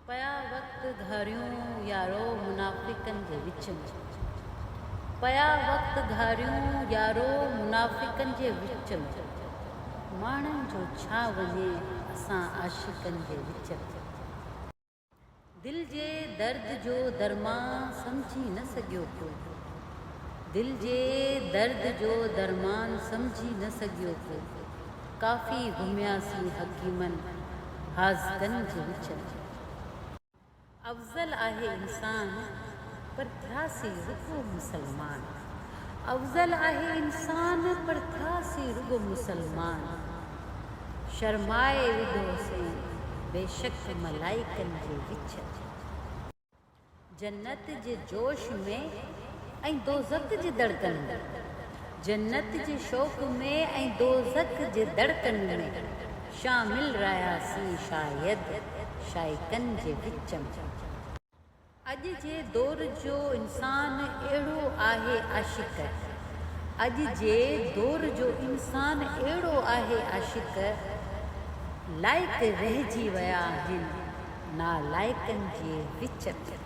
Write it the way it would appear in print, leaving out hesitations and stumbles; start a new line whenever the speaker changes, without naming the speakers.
पया वक्त घारियूं यारो मुनाफ़िकनि जे विच में। पया वक्त घारियूं यारो मुनाफ़िकनि जे विच में। माण्हुनि जो छा वञे असां आशिक़नि जे विच में। दिल जे दर्द जो दरमा समझी न सघियो कोई। दिल जे दर्द जो दरमान समझी न सघियो कोई। काफ़ी घुमियासीं हकीमनि हाज़िक़नि जे विच में। अफ़ज़ल आहे इंसान पर थियासीं रुॻो मुसलमान। अफ़ज़ल आहे इंसान पर थियासीं रुॻो मुसलमान। शर्माए विधोसीं बेशक मलाइकनि जे विच में। जन्नत जे जोश में ऐं दोज़ख जे धड़कन में। जन्नत जे शौक़ में ऐं दोज़ख जे धड़कन में शामिल रहियासीं शायदि शाइक़नि जे विच में। अॼु जे दौर जो इंसान अहिड़ो आहे आशिक़। अॼु जे दौर जो इंसान अहिड़ो आहे आशिक़। लाइक़ रहिजी विया आहिनि नालाइक़नि जे विच में।